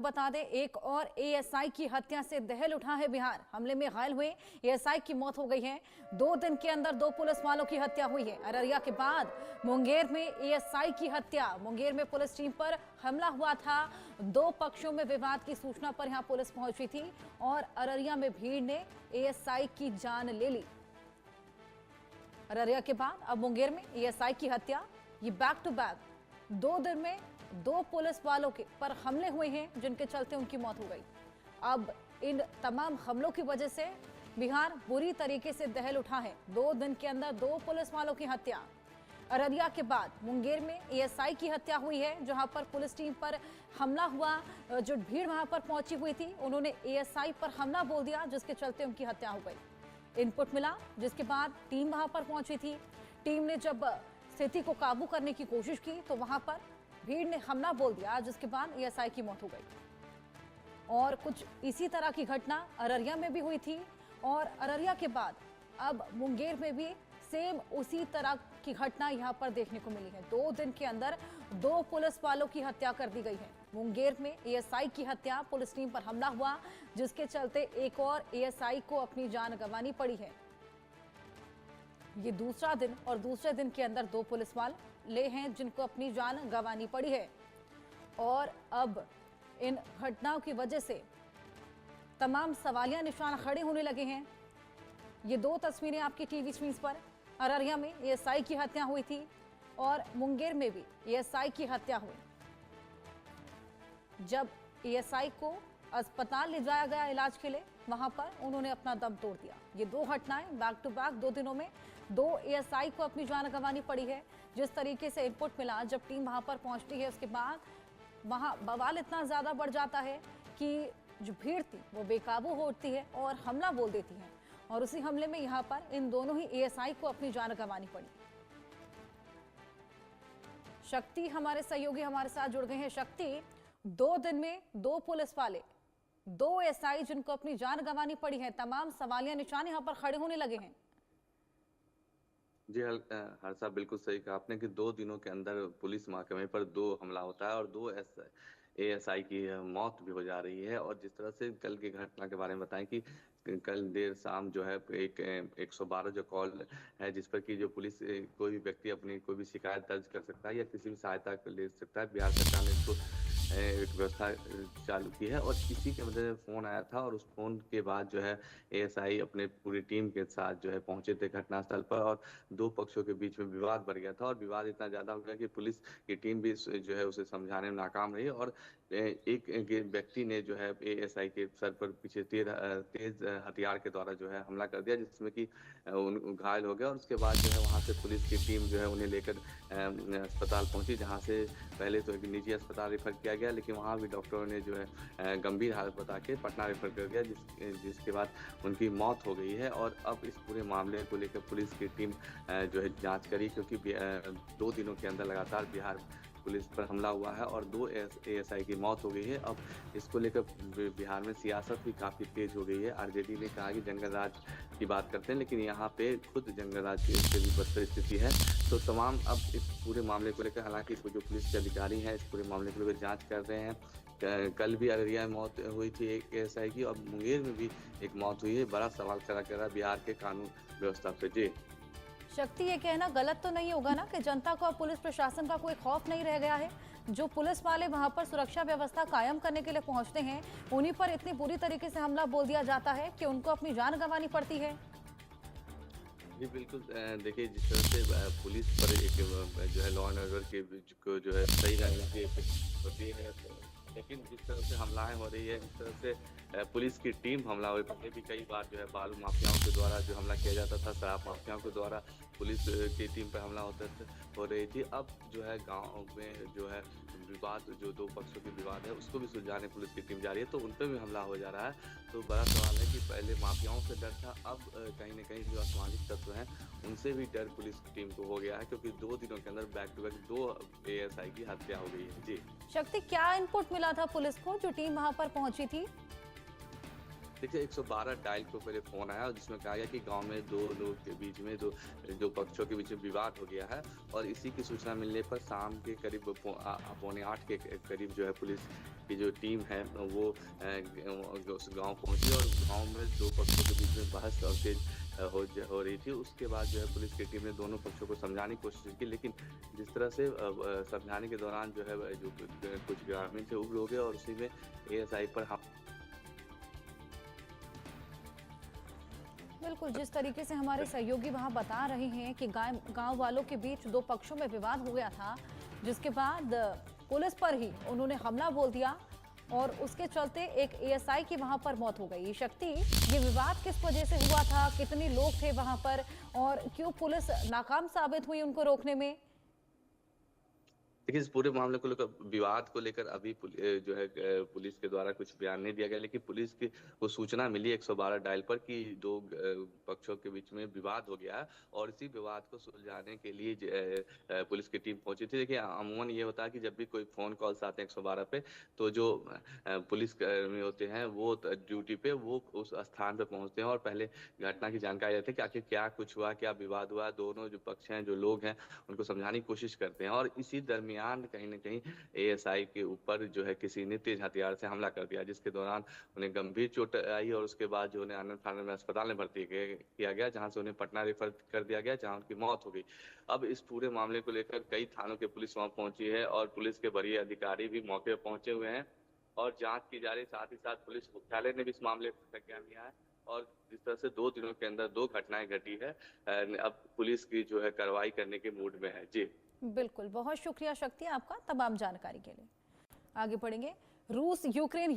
बता दें, एक और एएसआई की हत्या से दहल उठा है बिहार। हमले में घायल हुए एएसआई की मौत हो गई है। 2 दिन के अंदर 2 पुलिस वालों की हत्या हुई है। अररिया के बाद मुंगेर में एएसआई की हत्या। मुंगेर में पुलिस टीम पर हमला हुआ था। 2 पक्षों में विवाद की सूचना पर यहां पुलिस पहुंची थी और अररिया में भीड़ ने एएसआई की जान ले ली। अररिया के बाद अब मुंगेर में एएसआई की हत्या। ये बैक टू बैक 2 दिन में 2 पुलिस वालों के पर हमले हुए हैं, जिनके चलते उनकी मौत हो गई। अब इन तमाम हमलों की वजह से बिहार बुरी तरीके से दहल उठा है। 2 दिन के अंदर 2 पुलिस वालों की हत्या। अररिया के बाद मुंगेर में एएसआई की हत्या हुई है, जहां पर पुलिस टीम पर हमला हुआ। जो भीड़ वहां पर पहुंची हुई थी, उन्होंने एएसआई पर हमला बोल दिया, जिसके चलते उनकी हत्या हो गई। इनपुट मिला, जिसके बाद टीम वहां पर पहुंची थी। टीम ने जब स्थिति को काबू करने की कोशिश की तो वहां पर भीड़ ने हमला बोल दिया, जिसके बाद एएसआई की मौत हो गई। और कुछ इसी तरह की घटना अररिया में भी हुई थी और अररिया के बाद अब मुंगेर में भी सेम उसी तरह की घटना यहां पर देखने को मिली है। 2 दिन के अंदर 2 पुलिस वालों की हत्या कर दी गई है। मुंगेर में एएसआई की हत्या, पुलिस टीम पर हमला हुआ, जिसके चलते एक और एएसआई को अपनी जान गंवानी पड़ी है। ये दूसरा दिन और दूसरे दिन के अंदर 2 पुलिस वाले हैं जिनको अपनी जान गंवानी पड़ी है। और अब इन घटनाओं की वजह से तमाम सवालिया निशान खड़े होने लगे हैं। ये 2 तस्वीरें आपकी टीवी स्क्रीन पर। अररिया में एएसआई की हत्या हुई थी और मुंगेर में भी एएसआई की हत्या हुई। जब एएसआई को अस्पताल ले जाया गया इलाज के लिए, वहां पर उन्होंने अपना दम तोड़ दिया। ये 2 घटनाएं बैक टू बैक 2 दिनों में 2 एएसआई को अपनी जान गंवानी पड़ी है। जिस तरीके से इनपुट मिला, जब टीम वहां पर पहुंचती है, उसके बाद वहां बवाल इतना ज्यादा बढ़ जाता है कि जो भीड़ थी वो बेकाबू होती है और हमला बोल देती है। और उसी हमले में यहां पर इन दोनों ही एएसआई को अपनी जान गंवानी पड़ी। शक्ति हमारे सहयोगी हमारे साथ जुड़ गए हैं। शक्ति, 2 दिन में 2 पुलिस वाले, 2 एएसआई जिनको अपनी जान गंवानी पड़ी है, तमाम सवालिया निशान यहां पर खड़े होने लगे हैं। जी हर्षा, बिल्कुल सही कहा आपने कि 2 दिनों के अंदर पुलिस महकमे पर 2 हमला होता है और 2 एएसआई की मौत भी हो जा रही है। और जिस तरह से कल की घटना के बारे में बताएं कि कल देर शाम जो है एक 112 जो कॉल है, जिस पर कि जो पुलिस कोई भी व्यक्ति अपनी कोई भी शिकायत दर्ज कर सकता है या किसी भी सहायता ले सकता है। बिहार सरकार ने इसको एक व्यवस्था चालू की है और इसी के वजह से फोन आया था और उस फोन के बाद जो है एएसआई अपने पूरी टीम के साथ जो है पहुंचे थे घटनास्थल पर। और 2 पक्षों के बीच में विवाद बढ़ गया था और विवाद इतना ज्यादा हो गया कि पुलिस की टीम भी जो है उसे समझाने में नाकाम रही और एक व्यक्ति ने जो है एएसआई के सर पर पीछे तेज हथियार के द्वारा जो है हमला कर दिया, जिसमें कि उन घायल हो गया। और उसके बाद जो है वहां से पुलिस की टीम जो है उन्हें लेकर अस्पताल पहुंची, जहां से पहले तो एक निजी अस्पताल रेफर किया गया, लेकिन वहां भी डॉक्टरों ने जो है गंभीर हालत बता के पटना रेफर कर दिया, जिसके बाद उनकी मौत हो गई है। और अब इस पूरे मामले को लेकर पुलिस की टीम जो है जांच करी, क्योंकि 2 दिनों के अंदर लगातार बिहार पुलिस पर हमला हुआ है और 2 एएसआई की मौत हो गई है। अब इसको लेकर बिहार में सियासत भी काफी तेज हो गई है। आरजेडी ने कहा कि जंगल राज की बात करते हैं, लेकिन यहाँ पे खुद जंगल राज की इससे भी बदतर स्थिति है। तो तमाम अब इस पूरे मामले को लेकर, हालांकि जो पुलिस के अधिकारी हैं इस पूरे मामले को लेकर जांच कर रहे हैं। कल भी अररिया में मौत हुई थी एक एएसआई की और मुंगेर में भी एक मौत हुई है। बड़ा सवाल खड़ा कर रहा है बिहार के कानून व्यवस्था पे। जी शक्ति, ये कहना गलत तो नहीं होगा ना कि जनता को अब पुलिस प्रशासन का कोई खौफ नहीं रह गया है? जो पुलिस वाले वहां पर सुरक्षा व्यवस्था कायम करने के लिए पहुंचते हैं, उन्हीं पर इतनी बुरी तरीके से हमला बोल दिया जाता है कि उनको अपनी जान गंवानी पड़ती है। जी बिल्कुल। देखिए, जिस तरह से पुलिस पर एक जो है लॉ एंड ऑर्डर के को जो है सही रहने की होती है, लेकिन जिस तरह से हमलाएं हो रही है, जिस तरह से पुलिस की टीम हमला हुई, पहले भी कई बार जो है बालू माफियाओं के द्वारा जो हमला किया जाता था, शराब माफियाओं के द्वारा पुलिस की टीम पर हमला हो रही थी। अब जो है गांव में जो है विवाद, जो 2 पक्षों के विवाद है, उसको भी सुलझाने पुलिस की टीम जा रही है, तो उन पर भी हमला हो जा रहा है। तो बड़ा सवाल है कि पहले माफियाओं से डर था, अब कहीं ना कहीं जो असामाजिक तत्व हैं उनसे भी डर पुलिस की टीम को हो गया है, क्योंकि 2 दिनों के अंदर बैक टू बैक 2 एएसआई की हत्या हो गई है। जी शक्ति, क्या इनपुट मिला था पुलिस को जो टीम वहां पर पहुंची थी? देखिए 112 डायल को पहले फ़ोन आया, जिसमें कहा गया कि गाँव में 2 लोग के बीच में दो पक्षों के बीच में विवाद हो गया है और इसी की सूचना मिलने पर शाम के करीब पौने 8 के करीब जो है पुलिस की जो टीम है वो उस गाँव पहुँची और गाँव में 2 पक्षों के बीच में बहस और तेज़ हो रही थी। उसके बाद जो है पुलिस की टीम ने दोनों पक्षों को समझाने की कोशिश की, लेकिन जिस तरह से समझाने के दौरान जो है जो कुछ ग्रामीण थे उग्र हो गए और उसी में एएसआई पर बिल्कुल, जिस तरीके से हमारे सहयोगी वहां बता रहे हैं कि गांव वालों के बीच दो पक्षों में विवाद हो गया था, जिसके बाद पुलिस पर ही उन्होंने हमला बोल दिया और उसके चलते एक एएसआई की वहां पर मौत हो गई। शक्ति, ये विवाद किस वजह से हुआ था, कितने लोग थे वहां पर और क्यों पुलिस नाकाम साबित हुई उनको रोकने में? देखिए, इस पूरे मामले को लेकर विवाद को लेकर अभी जो है पुलिस के द्वारा कुछ बयान नहीं दिया गया, लेकिन पुलिस की को सूचना मिली 112 डायल पर कि 2 पक्षों के बीच में विवाद हो गया है और इसी विवाद को सुलझाने के लिए पुलिस की टीम पहुंची थी। देखिए, अमूमन ये होता है कि जब भी कोई फ़ोन कॉल्स आते हैं 112 पे, तो जो पुलिस कर्मी होते हैं, वो ड्यूटी पे वो उस स्थान पे पहुंचते हैं और पहले घटना की जानकारी लेते हैं कि आखिर क्या कुछ हुआ, क्या विवाद हुआ, दोनों जो पक्ष हैं, जो लोग हैं, उनको समझाने की कोशिश करते हैं और इसी दरमियान कहीं न कहीं एएसआई के ऊपर जो है किसी ने तेज़ हथियार से हमला कर दिया, जिसके दौरान उन्हें गंभीर चोट आई और उसके बाद जो उन्हें आनंद-फानंद में अस्पताल में भर्ती किया गया, जहाँ से उन्हें पटना रेफर कर दिया गया, जहाँ उनकी मौत हो गई। अब इस पूरे मामले को लेकर कई थानों की पुलिस वहाँ पहुंची है और पुलिस के वरीय अधिकारी भी मौके पर पहुंचे हुए हैं और जाँच की जा रही है। साथ ही साथ पुलिस मुख्यालय ने भी इस मामले को संज्ञान लिया है और जिस तरह से 2 दिनों के अंदर 2 घटनाएँ घटी है, अब पुलिस की जो है कार्रवाई करने के मूड में है। जी। बिल्कुल, बहुत शुक्रिया शक्ति आपका तमाम जानकारी के लिए। आगे बढ़ेंगे। रूस यूक्रेन